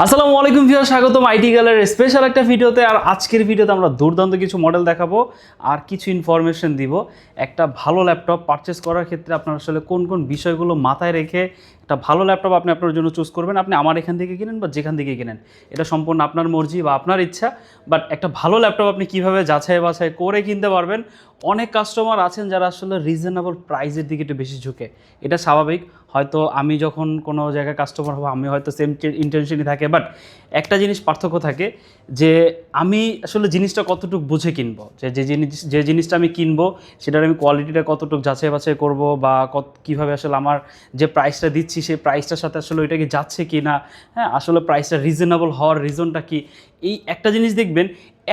আসসালামু আলাইকুম ভিউয়ার, স্বাগতম আইটি গ্যালারির স্পেশাল একটা ভিডিওতে। আর আজকের ভিডিওতে আমরা দুর্দান্ত কিছু মডেল দেখাবো আর কিছু ইনফরমেশন দিব। একটা ভালো ল্যাপটপ পারচেস করার ক্ষেত্রে আপনার আসলে কোন কোন বিষয়গুলো মাথায় রেখে একটা ভালো ল্যাপটপ আপনি আপনার জন্য চুজ করবেন। আপনি আমার এখান থেকে কিনেন বা যেখান থেকে কিনেন, এটা সম্পূর্ণ আপনার মর্জি বা আপনার ইচ্ছা। বাট একটা ভালো ল্যাপটপ আপনি কীভাবে যাচাই বাছাই করে কিনতে পারবেন। অনেক কাস্টমার আছেন যারা আসলে রিজনেবল প্রাইসের দিকে একটু বেশি ঝুঁকে, এটা স্বাভাবিক। হয়তো আমি যখন কোনো জায়গায় কাস্টমার হবো আমি হয়তো সেম ইন্টেনশনই থাকে, বাট একটা জিনিস পার্থক্য থাকে যে আমি আসলে জিনিসটা কতটুকু বুঝে কিনবো, যে জিনিসটা আমি কিনবো সেটার আমি কোয়ালিটিটা কতটুকু যাচাই বাছাই করবো বা কীভাবে আসলে আমার যে প্রাইসটা দিচ্ছি সেই প্রাইসটার সাথে আসলে ওইটা কি যাচ্ছে কি না, হ্যাঁ আসলে প্রাইসটা রিজনেবল হওয়ার রিজনটা কি। এই একটা জিনিস দেখবেন,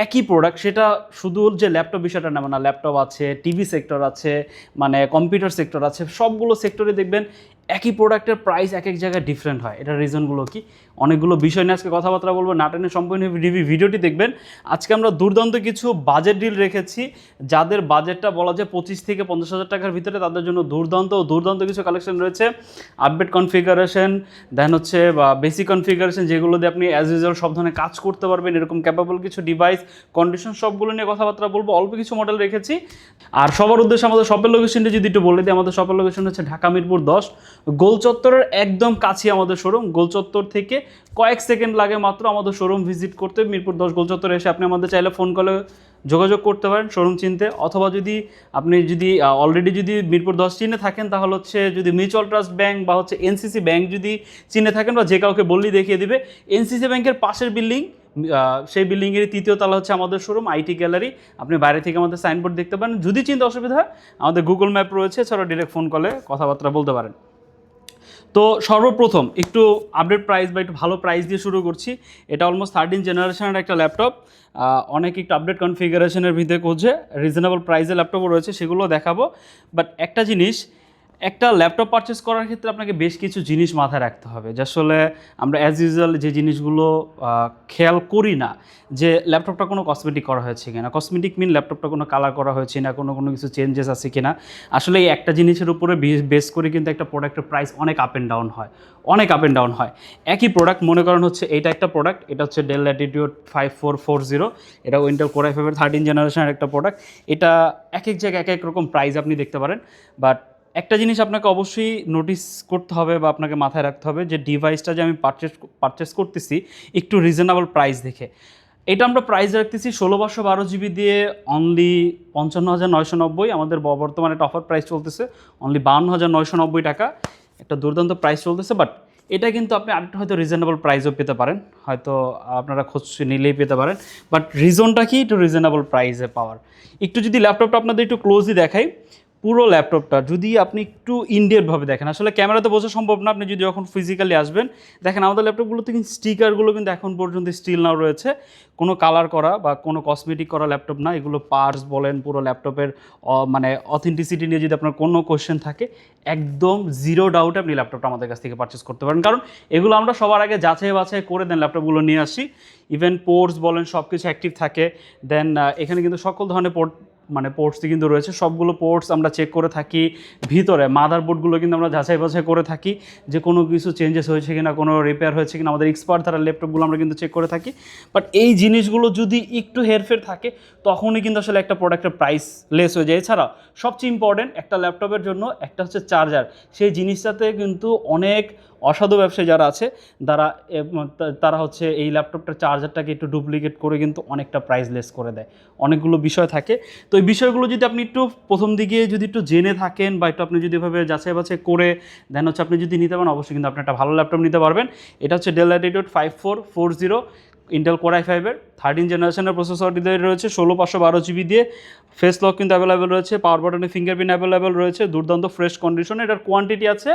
একই প্রোডাক্ট, সেটা শুধু যে ল্যাপটপ বিষয়টা না, মানে ল্যাপটপ আছে, টিভি সেক্টর আছে, মানে কম্পিউটার সেক্টর আছে, সবগুলো সেক্টরে দেখবেন একই প্রোডাক্টের প্রাইস এক এক জায়গায় ডিফারেন্ট হয়। এটার রিজনগুলো কি, অনেকগুলো বিষয় নিয়ে আজকে কথাবার্তা বলবো। নাটেনে সম্পূর্ণ ভিডিওটি দেখবেন। আজকে আমরা দুর্দান্ত কিছু বাজেট ডিল রেখেছি, যাদের বাজেটটা বলা যায় 25 থেকে 50,000 টাকার ভিতরে, তাদের জন্য দুর্দান্ত কিছু কালেকশন রয়েছে। আপডেট কনফিগারেশন, দেন হচ্ছে বা বেসিক কনফিগারেশন, যেগুলো দিয়ে আপনি অ্যাজ ইউজুয়াল সব ধরনের কাজ করতে পারবেন, এরকম ক্যাপাবল কিছু ডিভাইস, কন্ডিশন, সবগুলো নিয়ে কথাবার্তা বলবো। অল্প কিছু মডেল রেখেছি। আর সবার উদ্দেশ্যে আমাদের শপের লোকেশনটা যদি একটু বলে দিই, আমাদের শপের লোকেশন হচ্ছে ঢাকা মিরপুর 10, গোল চত্বরের একদম কাছে আমাদের শোরুম। গোল চত্বর থেকে কয়েক সেকেন্ড লাগে মাত্র আমাদের শোরুম ভিজিট করতে। মিরপুর 10 গোল চত্বরে এসে আপনি আমাদের চাইলে ফোন কলে যোগাযোগ করতে পারেন শোরুম চিনতে, অথবা আপনি অলরেডি যদি মিরপুর 10 চিনে থাকেন, তাহলে হচ্ছে যদি মিউচুয়াল ট্রাস্ট ব্যাংক বা হচ্ছে এনসিসি ব্যাংক যদি চিনে থাকেন, বা যে কাউকে বললেই দেখিয়ে দিবে। এনসিসি ব্যাংকের পাশের বিল্ডিং, সেই বিল্ডিংয়ের 3য় তলা হচ্ছে আমাদের শোরুম আইটি গ্যালারি। আপনি বাইরে থেকে আমাদের সাইনবোর্ড দেখতে পারেন। যদি চিনতে অসুবিধা হয়, আমাদের গুগল ম্যাপ রয়েছে, এছাড়াও ডিরেক্ট ফোন কলে কথাবার্তা বলতে পারেন। তো সর্বপ্রথম একটু আপডেট প্রাইস বা একটু ভালো প্রাইস দিয়ে শুরু করছি। এটা অলমোস্ট 13 জেনারেশনের একটা ল্যাপটপ। অনেক একটু আপডেট কনফিগারেশনের ভিতরে খুঁজে রিজনেবল প্রাইসের ল্যাপটপও রয়েছে, সেগুলো দেখাবো। বাট একটা জিনিস, একটা ল্যাপটপ পারচেস করার ক্ষেত্রে আপনাকে বেশ কিছু জিনিস মাথায় রাখতে হবে, যে আসলে আমরা অ্যাজ ইউজুয়াল যে জিনিসগুলো খেয়াল করি না, যে ল্যাপটপটা কোনো কসমেটিক করা হয়েছে কিনা। কসমেটিক মিন ল্যাপটপটা কোনো কালার করা হয়েছে না, কোনো কিছু চেঞ্জেস আছে কিনা। আসলে এই একটা জিনিসের উপরে বেস করে কিন্তু একটা প্রোডাক্টের প্রাইস অনেক আপ অ্যান্ড ডাউন হয়। একই প্রোডাক্ট, মনে করেন হচ্ছে এটা একটা প্রোডাক্ট, এটা হচ্ছে ডেল ল্যাটিটিউড 5440, এটা ইন্টেল কোর i5 13 জেনারেশনের একটা প্রোডাক্ট। এটা এক এক জায়গায় এক এক রকম প্রাইস আপনি দেখতে পারেন। বাট একটা জিনিস আপনাকে অবশ্যই নোটিস করতে হবে বা আপনাকে মাথায় রাখতে হবে, যে ডিভাইসটা যে আমি পারচেস করতেছি একটু রিজনেবল প্রাইস দেখে। এটা আমরা প্রাইস রাখতেছি 16/512 GB দিয়ে অনলি 55,990। আমাদের বর্তমানে একটা অফার প্রাইস চলতেছে অনলি 52,990 টাকা, একটা দুর্দান্ত প্রাইস চলতেছে। বাট এটা কিন্তু আপনি আরেকটু হয়তো রিজনেবল প্রাইসও পেতে পারেন, হয়তো আপনারা খোঁজ নিলেই পেতে পারেন। বাট রিজনটা কি একটু রিজনেবল প্রাইসে পাওয়ার। একটু যদি ল্যাপটপটা আপনাদের একটু ক্লোজলি দেখাই, পুরো ল্যাপটপটা যদি আপনি একটু ইনডেপথভাবে দেখেন, আসলে ক্যামেরাতে বোঝা সম্ভব না, আপনি যদি যখন ফিজিক্যালি আসবেন দেখেন আমাদের ল্যাপটপগুলোতে কিন্তু স্টিকারগুলো কিন্তু এখন পর্যন্ত স্টিল নাও রয়েছে। কোনো কালার করা বা কোনো কসমেটিক করা ল্যাপটপ না এগুলো। পার্টস বলেন, পুরো ল্যাপটপের মানে অথেন্টিসিটি নিয়ে যদি আপনার কোনো কোয়েশ্চেন থাকে, একদম জিরো ডাউটে আপনি ল্যাপটপটা আমাদের কাছ থেকে পারচেস করতে পারেন। কারণ এগুলো আমরা সবার আগে যাচাই বাছাই করে দেন ল্যাপটপগুলো নিয়ে আসি। ইভেন পোর্টস বলেন সব কিছু অ্যাক্টিভ থাকে। দেন এখানে কিন্তু সকল ধরনের পোর্টসই কিন্তু রয়েছে, সবগুলো পোর্টস আমরা চেক করে থাকি। ভিতরে মাদারবোর্ডগুলো কিন্তু আমরা যাচাই বাছাই করে থাকি, যে কোনো কিছু চেঞ্জেস হয়েছে কিনা, কোনো রিপেয়ার হয়েছে কিনা, আমাদের এক্সপার্ট দ্বারা ল্যাপটপগুলো আমরা কিন্তু চেক করে থাকি। বাট এই জিনিসগুলো যদি একটু হেরফের থাকে, তখনই কিন্তু আসলে একটা প্রোডাক্টের প্রাইস লেস হয়ে যায়। এছাড়া সবচেয়ে ইম্পর্টেন্ট একটা ল্যাপটপের জন্য একটা হচ্ছে চার্জার। সেই জিনিসটাতে কিন্তু অনেক অসাধু ব্যবসায়ী যারা আছে তারা হচ্ছে এই ল্যাপটপটার চার্জারটাকে একটু ডুপ্লিকেট করে কিন্তু অনেকটা প্রাইস লেস করে দেয়। অনেকগুলো বিষয় থাকে। তো এই বিষয়গুলো যদি আপনি একটু প্রথম দিকে যদি একটু জেনে থাকেন বা একটু আপনি যদি এভাবে যাচাই বাছাই করে দেন হচ্ছে আপনি যদি নিতে পারেন, অবশ্যই কিন্তু আপনি একটা ভালো ল্যাপটপ নিতে পারবেন। এটা হচ্ছে del Latitude 5440, Intel core i5 13 জেনারেশনের প্রসেসর দিয়ে রয়েছে, 16/512 GB দিয়ে। ফেস লক কিন্তু অ্যাভেলেবেল রয়েছে, পাওয়ার বাটনে ফিঙ্গারপ্রিন্ট অ্যাভেলেবেল রয়েছে, দুর্দান্ত ফ্রেশ কন্ডিশনে। এটার কোয়ান্টিটি আছে,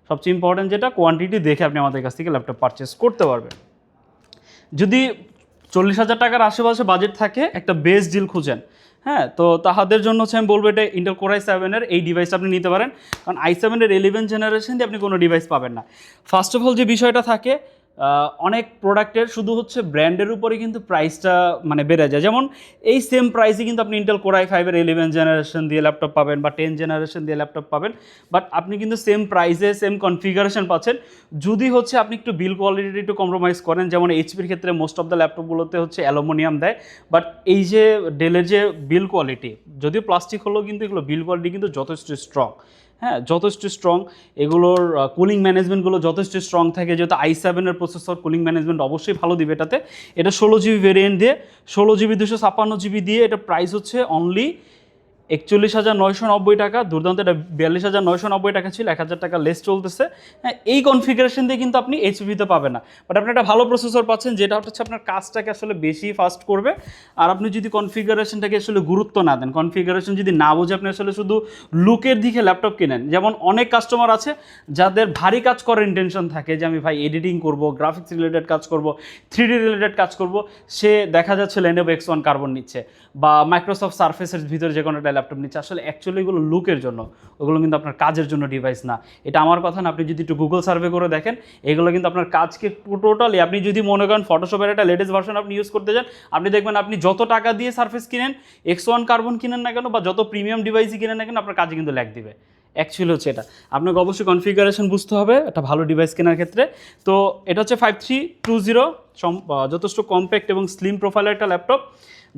সবচেয়ে ইম্পর্টেন্ট যেটা, কোয়ান্টিটি দেখে আপনি আমাদের কাছ থেকে ল্যাপটপ পারচেস করতে পারবেন। যদি 40,000 টাকার আশেপাশে বাজেট থাকে, একটা বেস ডিল খুঁজেন, হ্যাঁ, তো তাহাদের জন্য হচ্ছে আমি বলবো এটা ইন্টেল কোর i7 এই ডিভাইসটা আপনি নিতে পারেন। কারণ i7 11 জেনারেশন দিয়ে আপনি কোনো ডিভাইস পাবেন না। ফার্স্ট অফ অল যে বিষয়টা থাকে, অনেক প্রোডাক্টের শুধু হচ্ছে ব্র্যান্ডের উপরে কিন্তু প্রাইসটা মানে বেড়ে যায়। যেমন এই সেম প্রাইসে কিন্তু আপনি ইন্টেল কোর i5-এর 11 জেনারেশন দিয়ে ল্যাপটপ পাবেন বা 10 জেনারেশন দিয়ে ল্যাপটপ পাবেন, বাট আপনি কিন্তু সেম প্রাইসে সেম কনফিগারেশন পাচ্ছেন। যদি হচ্ছে আপনি একটু বিল কোয়ালিটি একটু কম্প্রোমাইজ করেন, যেমন এইচপির ক্ষেত্রে মোস্ট অফ দ্য ল্যাপটপগুলোতে হচ্ছে অ্যালুমিনিয়াম দেয়, বাট এই যে ডেলের যে বিল কোয়ালিটি, যদিও প্লাস্টিক হলেও কিন্তু এগুলো বিল কোয়ালিটি কিন্তু যথেষ্ট স্ট্রং। হ্যাঁ, যথেষ্ট স্ট্রং। এগুলোর কুলিং ম্যানেজমেন্টগুলো যথেষ্ট স্ট্রং থাকে, যেহেতু i7-এর প্রসেসর, কুলিং ম্যানেজমেন্ট অবশ্যই ভালো দিবে এটাতে। এটা 16GB ভেরিয়েন্ট দিয়ে, 16GB 256GB দিয়ে, এটা প্রাইস হচ্ছে অনলি 41,990 টাকা। দুর্দান্ত, এটা 42,990 টাকা ছিল, 1,000 টাকা লেস চলতেছে। হ্যাঁ, এই কনফিগারেশন দিয়ে কিন্তু আপনি এইচপিতে পাবেন না, বাট আপনি একটা ভালো প্রসেসর পাচ্ছেন যেটা হচ্ছে আপনার কাজটাকে আসলে বেশি ফাস্ট করবে। আর আপনি যদি কনফিগারেশনটাকে আসলে গুরুত্ব না দেন, কনফিগারেশন যদি না বুঝে আপনি আসলে শুধু লুকের দিকে ল্যাপটপ কেনেন, যেমন অনেক কাস্টমার আছে যাদের ভারী কাজ করার ইন্টেনশন থাকে যে আমি ভাই এডিটিং করব, গ্রাফিক্স রিলেটেড কাজ করব, 3D রিলেটেড কাজ করব, সে দেখা যাচ্ছে Lenovo X1 কার্বন নিচ্ছে বা মাইক্রোসফট সারফেসের ভিতরে যে কোনো একটা ল্যাপটপ নিচ্ছে। আসলে অ্যাকচুয়ালি এগুলো লুকের জন্য, ওগুলো কিন্তু আপনার কাজের জন্য ডিভাইস না। এটা আমার কথা না, আপনি যদি একটু গুগল সার্ভে করে দেখেন, এগুলো কিন্তু আপনার কাজকে টোটালি, আপনি যদি মনে করেন ফটোশপের একটা লেটেস্ট ভার্সন আপনি ইউজ করতে যান, আপনি দেখবেন আপনি যত টাকা দিয়ে সারফেস কিনেন, X1 কার্বন কিনেন না কেন বা যত প্রিমিয়াম ডিভাইসই কিনেন না কেন, আপনার কাজে কিন্তু ল্যাগ দিবে। অ্যাকচুয়ালি হচ্ছে এটা, আপনাকে অবশ্যই কনফিগারেশন বুঝতে হবে একটা ভালো ডিভাইস কেনার ক্ষেত্রে। তো এটা হচ্ছে 5320, যথেষ্ট কম্প্যাক্ট এবং স্লিম প্রোফাইলের একটা ল্যাপটপ।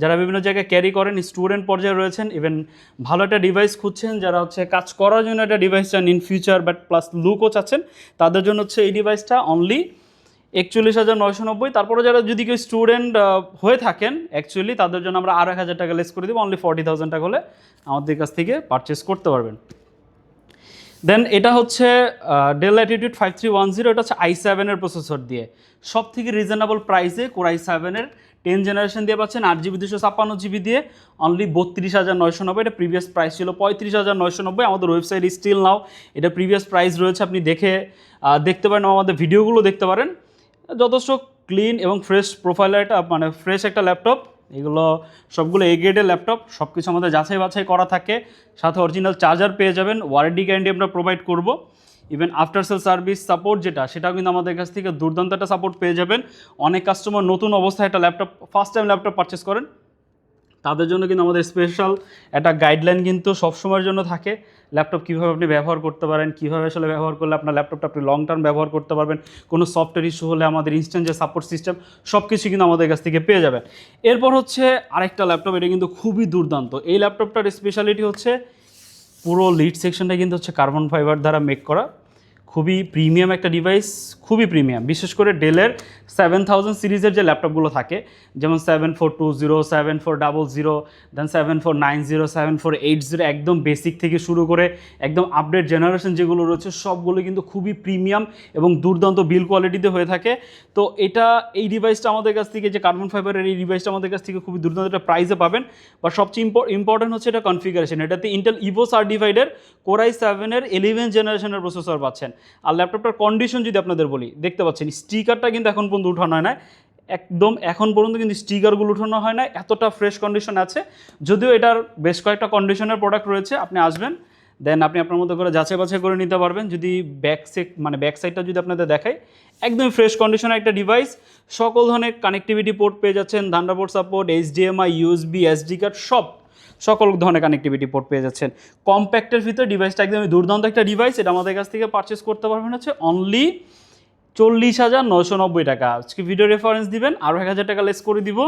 যারা বিভিন্ন জায়গায় ক্যারি করেন, স্টুডেন্ট পর্যায়ে রয়েছেন, ইভেন ভালো একটা ডিভাইস খুঁজছেন, যারা হচ্ছে কাজ করার জন্য একটা ডিভাইস চান ইন ফিউচার, বাট প্লাস লুকও চাচ্ছেন, তাদের জন্য হচ্ছে এই ডিভাইসটা অনলি 41,990। তারপরে যারা যদি কেউ স্টুডেন্ট হয়ে থাকেন অ্যাকচুয়ালি, তাদের জন্য আমরা আরও 1,000 টাকা লেস করে দেবো, অনলি 40,000 টাকা হলে আমাদের কাছ থেকে পারচেস করতে পারবেন। দেন এটা হচ্ছে ডেল ল্যাটিটিউড 5310, এটা হচ্ছে i7-এর প্রসেসর দিয়ে সব থেকে রিজনেবল প্রাইসে কোর i7-এর 10 জেনারেশন দিয়ে পাচ্ছেন, 8GB 256GB দিয়ে অনলি 32,990। এটা প্রিভিয়াস প্রাইস ছিল 35,990। আমাদের ওয়েবসাইট স্টিল নাও এটা প্রিভিয়াস প্রাইস রয়েছে, আপনি দেখতে পারেন, আমাদের ভিডিওগুলো দেখতে পারেন। যথেষ্ট ক্লিন এবং ফ্রেশ প্রোফাইলের একটা মানে ফ্রেশ একটা ল্যাপটপ। এগুলো সবগুলো এ গ্রেডের ল্যাপটপ, সব কিছু আমাদের যাচাই বাছাই করা থাকে, সাথে অরিজিনাল চার্জার পেয়ে যাবেন, ওয়ারেন্টি গ্যারান্টি আমরা প্রোভাইড করব, even after sale service support সেটাও কিন্তু আমাদের কাছ থেকে দুর্দান্ত একটা সাপোর্ট পেয়ে যাবেন। অনেক কাস্টমার নতুন অবস্থায় একটা laptop, first time laptop purchase করেন, তাদের জন্য কিন্তু আমাদের স্পেশাল একটা গাইডলাইন কিন্তু সবসময়ের জন্য থাকে। ল্যাপটপ কীভাবে আপনি ব্যবহার করতে পারেন, কীভাবে আসলে ব্যবহার করলে আপনার ল্যাপটপটা আপনি লং টার্ম ব্যবহার করতে পারবেন, কোনো সফটওয়্যার ইস্যু হলে আমাদের ইনস্ট্যান্ট যে সাপোর্ট সিস্টেম, সব কিছু কিন্তু আমাদের কাছ থেকে পেয়ে যাবেন। এরপর হচ্ছে আরেকটা ল্যাপটপ, এটা কিন্তু খুবই দুর্দান্ত। এই ল্যাপটপটার স্পেশালিটি হচ্ছে পুরো লিড সেকশনটা কিন্তু হচ্ছে কার্বন ফাইবার দ্বারা মেক করা, খুবই প্রিমিয়াম একটা ডিভাইস, খুবই প্রিমিয়াম। বিশেষ করে ডেলের 7000 সিরিজের যে ল্যাপটপগুলো থাকে, যেমন 7420, 7400, দেন 7490, 7480, একদম বেসিক থেকে শুরু করে একদম আপডেট জেনারেশন যেগুলো রয়েছে, সবগুলো কিন্তু খুবই প্রিমিয়াম এবং দুর্দান্ত বিল কোয়ালিটিতে হয়ে থাকে। তো এই ডিভাইসটা আমাদের কাছ থেকে, যে কার্বন ফাইবারের এই ডিভাইসটা আমাদের কাছ থেকে খুবই দুর্দান্ত একটা প্রাইসে পাবেন। বা সবচেয়ে ইম্পর্টেন্ট হচ্ছে এটা কনফিগারেশন। এটাতে ইন্টেল ইভো সার্টিফাইডের কোর i7-এর 11 জেনারেশনের প্রসেসর পাচ্ছেন। আর ল্যাপটপটার কন্ডিশন যদি আপনাদের বলি, দেখতে পাচ্ছেন স্টিকারটা কিন্তু এখন পর্যন্ত উঠানো হয় না, একদম এখন পর্যন্ত কিন্তু স্টিকারগুলো উঠানো হয় না, এতটা ফ্রেশ কন্ডিশন আছে। যদিও এটার বেশ কয়েকটা কন্ডিশনের প্রোডাক্ট রয়েছে, আপনি আসবেন, দেন আপনি আপনার মতো করে যাচাই বাছাই করে নিতে পারবেন। যদি ব্যাক সাইডটা যদি আপনাদের দেখাই, একদমই ফ্রেশ কন্ডিশনের একটা ডিভাইস। সকল ধরনের কানেক্টিভিটি পোর্ট পেয়ে যাচ্ছেন, Thunderbolt support, HDMI, USB, SD card, সকল ধরনের কানেক্টিভিটি পোর্ট পেয়ে যাচ্ছেন। কম্প্যাক্টের ভিতরে ডিভাইসটা একদমই দুর্দান্ত একটা ডিভাইস। এটা আমাদের কাছ থেকে পারচেস করতে পারবেন হচ্ছে অনলি 40,990 টাকা। আজকে ভিডিও রেফারেন্স দিবেন, আরও 1,000 টাকা লেস করে দিব।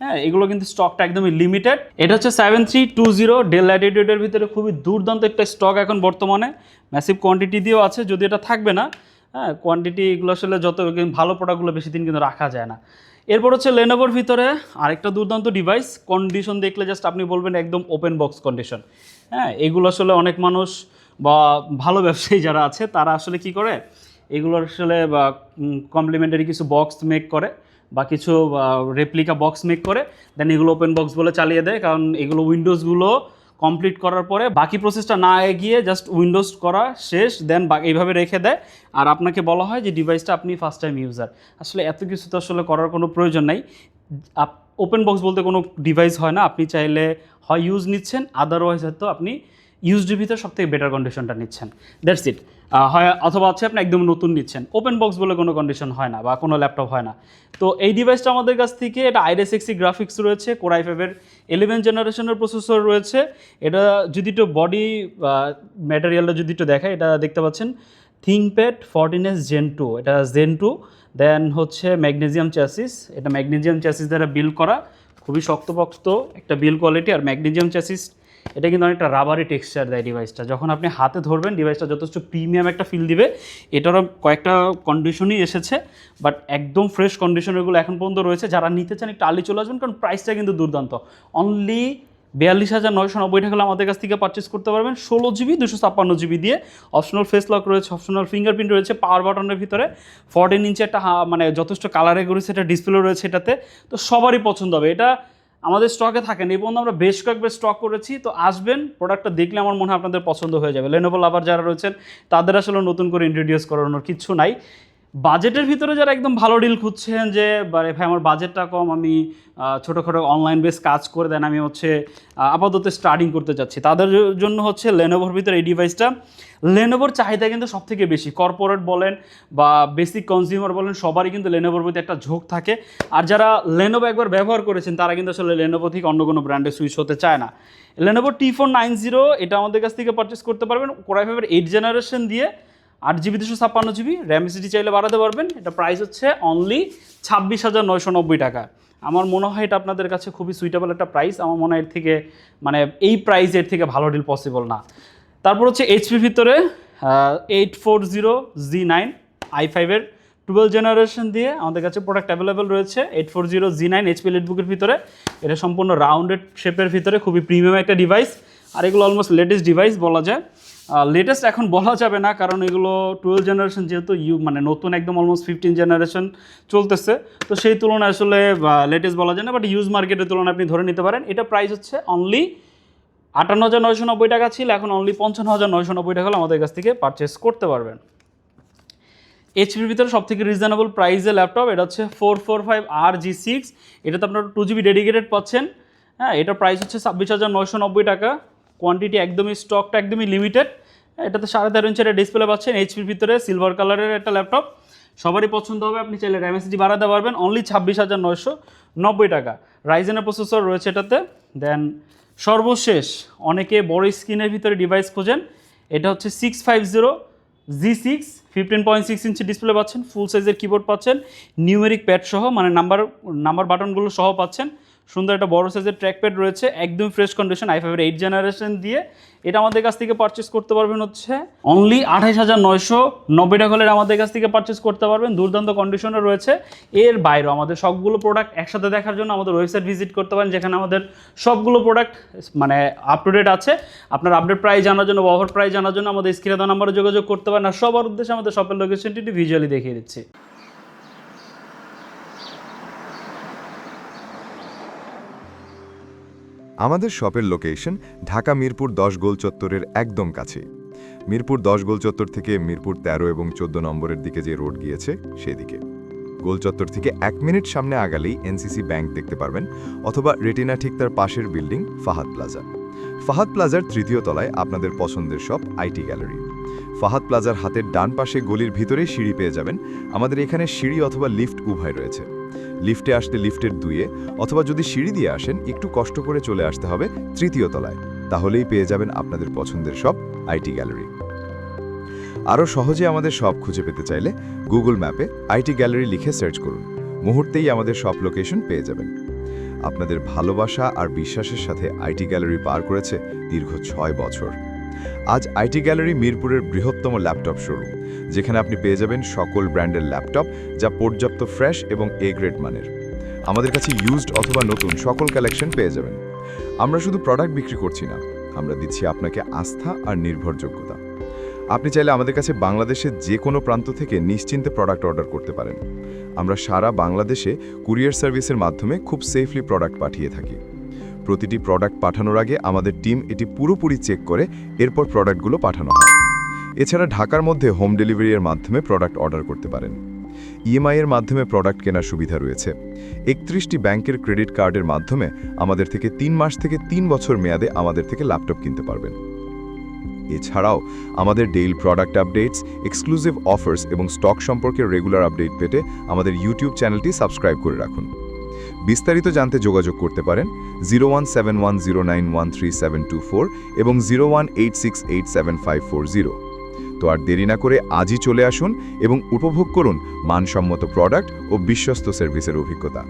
হ্যাঁ, এগুলো কিন্তু স্টকটা একদমই লিমিটেড। এটা হচ্ছে 7320 ডেল ল্যাটিটিউডের ভিতরে খুবই দুর্দান্ত একটা স্টক এখন বর্তমানে, ম্যাসিভ কোয়ান্টিটি দিয়েও আছে, যদি এটা থাকবে না। হ্যাঁ, কোয়ান্টিটি এগুলো আসলে যত ভালো প্রোডাক্টগুলো বেশি দিন কিন্তু রাখা যায় না। এরপর হচ্ছে লেনোভোর ভিতরে আরেকটা দুর্দান্ত ডিভাইস, কন্ডিশন দেখলে জাস্ট আপনি বলবেন একদম ওপেন বক্স কন্ডিশন। হ্যাঁ, এগুলো আসলে অনেক মানুষ বা ভালো ব্যবসায়ী যারা আছে তারা আসলে কি করে, এগুলো আসলে কমপ্লিমেন্টারি কিছু বক্স মেক করে বা কিছু রেপ্লিকা বক্স মেক করে, দেন এগুলো ওপেন বক্স বলে চালিয়ে দেয়। কারণ এগুলো উইন্ডোজগুলো কমপ্লিট করার পরে বাকি প্রসেসটা না এগিয়ে জাস্ট উইন্ডোজ করা শেষ, দেন এইভাবে রেখে দেয়। আর আপনাকে বলা হয় যে ডিভাইসটা আপনি ফার্স্ট টাইম ইউজার। আসলে এত কিছু তো আসলে করার কোনো প্রয়োজন নাই। ওপেন বক্স বলতে কোনো ডিভাইস হয় না, আপনি চাইলে হয় ইউজ নিচ্ছেন, আদারওয়াইজ হয়তো আপনি ইউজডির ভিতরে সবথেকে বেটার কন্ডিশনটা নিচ্ছেন, দ্যাটস ইট। হয়, অথবা হচ্ছে আপনি একদম নতুন নিচ্ছেন, ওপেন বক্স বলে কোনো কন্ডিশন হয় না বা কোনো ল্যাপটপ হয় না। তো এই ডিভাইসটা আমাদের কাছ থেকে, এটা আইরিস এক্সি গ্রাফিক্স রয়েছে, কোর i5-এর 11 জেনারেশনের প্রসেসর রয়েছে। এটা যদি একটু বডি ম্যাটেরিয়ালটা যদি একটু দেখায়, এটা দেখতে পাচ্ছেন থিংকপ্যাড 14s Gen 2, এটা Gen 2। দেন হচ্ছে ম্যাগনেসিয়াম চ্যাসিস, এটা ম্যাগনেসিয়াম চ্যাসিস দ্বারা বিল্ড করা, খুবই শক্তপোক্ত একটা বিল্ড কোয়ালিটি। আর ম্যাগনেসিয়াম চ্যাসিস এটা কিন্তু অনেকটা রাবারি টেক্সচার দেয় ডিভাইসটা, যখন আপনি হাতে ধরবেন ডিভাইসটা যথেষ্ট প্রিমিয়াম একটা ফিল দিবে। এটারও কয়েকটা কন্ডিশনই এসেছে, বাট একদম ফ্রেশ কন্ডিশনেরগুলো এখন পর্যন্ত রয়েছে। যারা নিতে চান একটু আর্লি চলে আসবেন, কারণ প্রাইসটা কিন্তু দুর্দান্ত। অনলি 42,990 টাকা হলে আমাদের কাছ থেকে পারচেস করতে পারবেন 16GB 256GB দিয়ে। অপশনাল ফেস লক রয়েছে, অপশনাল ফিঙ্গারপ্রিন্ট রয়েছে পাওয়ার বাটনের ভিতরে। 14 ইঞ্চি একটা মানে যথেষ্ট কালারে করেছে, একটা ডিসপ্লে রয়েছে এটাতে, তো সবারই পছন্দ হবে। এটা আমাদের স্টকে থাকেন, এই পর্যন্ত আমরা বেশ কয়েকবার স্টক করেছি। তো আসবেন, প্রোডাক্টটা দেখলে আমার মনে হয় আপনাদের পছন্দ হয়ে যাবে। লেনোভো লাভার যারা রয়েছেন তাদের আসলে নতুন করে ইন্ট্রোডিউস করানোর কিছু নাই। বাজেটের ভিতরে যারা একদম ভালো ডিল খুঁজছেন, যে ভাই আমার বাজেটটা কম, আমি ছোটোখাটো অনলাইন বেস কাজ করে দেন, আমি হচ্ছে আপাতত স্টার্টিং করতে চাচ্ছি, তাদের জন্য হচ্ছে লেনোভোর ভিতরে এই ডিভাইসটা। লেনোভোর চাহিদা কিন্তু সব থেকে বেশি, কর্পোরেট বলেন বা বেসিক কনজিউমার বলেন, সবারই কিন্তু লেনোভোর প্রতি একটা ঝোঁক থাকে। আর যারা লেনোভো একবার ব্যবহার করেছেন তারা কিন্তু আসলে লেনোভো থেকে অন্য কোনো ব্র্যান্ডে সুইচ হতে চায় না। লেনোভো T490 এটা আমাদের কাছ থেকে পারচেস করতে পারবেন কোর i5-এর 8 জেনারেশন দিয়ে, 8GB 256GB, র্যাম এসএসডি চাইলে বাড়াতে পারবেন। এটা প্রাইস হচ্ছে অনলি 26,990 টাকা। আমার মনে হয় এটা আপনাদের কাছে খুবই সুইটেবল একটা প্রাইস। আমার মনে হয় এর থেকে মানে এই প্রাইসের থেকে ভালো ডিল পসিবল না। তারপর হচ্ছে এইচপির ভিতরে 840Z9 i5-এর 12 জেনারেশন দিয়ে আমাদের কাছে প্রোডাক্ট অ্যাভেলেবেল রয়েছে। 840Z9 এইচপি লিটবুকের ভিতরে, এটা সম্পূর্ণ রাউন্ডেড শেপের ভিতরে, খুবই প্রিমিয়াম একটা ডিভাইস। আর এগুলো অলমোস্ট লেটেস্ট ডিভাইস বলা যায়। লেটেস্ট এখন বলা যাবে না, কারণ এগুলো 12 জেনারেশন যেহেতু মানে নতুন একদম অলমোস্ট 15 জেনারেশন চলতেছে, তো সেই তুলনায় আসলে লেটেস্ট বলা যায় না, বাট ইউজ মার্কেটের তুলনায় আপনি ধরে নিতে পারেন। এটা প্রাইস হচ্ছে অনলি 58,990 টাকা ছিল, এখন অনলি 55,990 টাকা হলে আমাদের কাছ থেকে পারচেস করতে পারবেন। এইচপির ভিতরে সব থেকে রিজনেবল প্রাইসে ল্যাপটপ, এটা হচ্ছে 445RG6, এটাতে আপনারা 2GB ডেডিকেটেড পাচ্ছেন। হ্যাঁ, এটার প্রাইস হচ্ছে 26,990 টাকা। কোয়ান্টিটি একদমই, স্টকটা একদমই লিমিটেড। এটাতে 13.5 ইঞ্চের ডিসপ্লে পাচ্ছেন, এইচপির ভিতরে সিলভার কালারের একটা ল্যাপটপ, সবারই পছন্দ হবে। আপনি চাইলে র্যাম এসএসডি বাড়াতে পারবেন অনলি 26,990 টাকা। রাইজেনের প্রসেসর রয়েছে এটাতে। দেন সর্বশেষ, অনেকে বড় স্ক্রিনের ভিতরে ডিভাইস খোঁজেন, এটা হচ্ছে 650G6, 15.6 ইঞ্চি ডিসপ্লে পাচ্ছেন, ফুল সাইজের কিবোর্ড পাচ্ছেন, নিউমেরিক প্যাড সহ, মানে নাম্বার বাটনগুলো সহ পাচ্ছেন। সুন্দর একটা বড় সাইজের ট্র্যাক প্যাড রয়েছে, একদম ফ্রেশ কন্ডিশন, i5-এর 8 জেনারেশন দিয়ে। এটা আমাদের কাছ থেকে পারচেস করতে পারবেন হচ্ছে অনলি 28,990 টাকা হলে আমাদের কাছ থেকে পারচেস করতে পারবেন। দুর্দান্ত কন্ডিশনে রয়েছে। এর বাইরেও আমাদের সবগুলো প্রোডাক্ট একসাথে দেখার জন্য আমাদের ওয়েবসাইট ভিজিট করতে পারেন, যেখানে আমাদের সবগুলো প্রোডাক্ট মানে আপ টু ডেট আছে। আপনার আপডেট প্রাইস জানার জন্য, অফার প্রাইস জানার জন্য আমাদের স্ক্রিনে দেওয়া নাম্বারে যোগাযোগ করতে পারেন। আর সবার উদ্দেশ্যে আমাদের শপের লোকেশনটি ভিজুয়ালি দেখিয়ে দিচ্ছি। আমাদের শপের লোকেশন ঢাকা মিরপুর 10 গোল চত্বরের একদম কাছে। মিরপুর 10 গোল চত্বর থেকে মিরপুর 13 এবং 14 নম্বরের দিকে যে রোড গিয়েছে সেদিকে। গোল চত্বর থেকে 1 মিনিট সামনে আগালেই এনসিসি ব্যাংক দেখতে পারবেন, অথবা রেটিনা ঠিক তার পাশের বিল্ডিং ফাহাদ প্লাজা। ফাহাদ প্লাজার 3য় তলায় আপনাদের পছন্দের শপ আইটি গ্যালারি। ফাহাদ প্লাজার হাতের ডান পাশে গলির ভিতরেই সিঁড়ি পেয়ে যাবেন। আমাদের এখানে সিঁড়ি অথবা লিফট উভয় রয়েছে। লিফটে আসতে লিফটের 2-এ, অথবা যদি সিঁড়ি দিয়ে আসেন একটু কষ্ট করে চলে আসতে হবে 3য় তলায়, তাহলেই পেয়ে যাবেন আপনাদের পছন্দের শপ আইটি গ্যালারি। আরও সহজে আমাদের শপ খুঁজে পেতে চাইলে গুগল ম্যাপে আইটি গ্যালারি লিখে সার্চ করুন, মুহূর্তেই আমাদের শপ লোকেশন পেয়ে যাবেন। আপনাদের ভালোবাসা আর বিশ্বাসের সাথে আইটি গ্যালারি পার করেছে দীর্ঘ 6 বছর। আজ আইটি গ্যালারি মিরপুরের বৃহত্তম ল্যাপটপ শোরুম, যেখানে আপনি পেয়ে যাবেন সকল ব্র্যান্ডের ল্যাপটপ, যা পর্যাপ্ত ফ্রেশ এবং এ গ্রেড মানের। আমাদের কাছে ইউজড অথবা নতুন সকল কালেকশন পেয়ে যাবেন। আমরা শুধু প্রোডাক্ট বিক্রি করছি না, আমরা দিচ্ছি আপনাকে আস্থা আর নির্ভরযোগ্যতা। আপনি চাইলে আমাদের কাছে বাংলাদেশের যে কোনো প্রান্ত থেকে নিশ্চিন্তে প্রোডাক্ট অর্ডার করতে পারেন। আমরা সারা বাংলাদেশে কুরিয়ার সার্ভিসের মাধ্যমে খুব সেফলি প্রোডাক্ট পাঠিয়ে থাকি। প্রতিটি প্রোডাক্ট পাঠানোর আগে আমাদের টিম এটি পুরোপুরি চেক করে এরপর প্রোডাক্টগুলো পাঠানো হয়। এছাড়া ঢাকার মধ্যে হোম ডেলিভারির মাধ্যমে প্রোডাক্ট অর্ডার করতে পারেন। ইএমআই এর মাধ্যমে প্রোডাক্ট কেনার সুবিধা রয়েছে। 31টি ব্যাংকের ক্রেডিট কার্ডের মাধ্যমে আমাদের থেকে 3 মাস থেকে 3 বছর মেয়াদে আমাদের থেকে ল্যাপটপ কিনতে পারবেন। এছাড়াও আমাদের daily product updates, exclusive offers এবং স্টক সম্পর্কে রেগুলার আপডেট পেতে আমাদের ইউটিউব চ্যানেলটি সাবস্ক্রাইব করে রাখুন। বিস্তারিত জানতে যোগাযোগ করতে পারেন 0171091374 এবং 0186875540। তো আর দেরি না করে আজই চলে আসুন এবং উপভোগ করুন মানসম্মত প্রোডাক্ট ও বিশ্বস্ত সার্ভিসের অভিজ্ঞতা।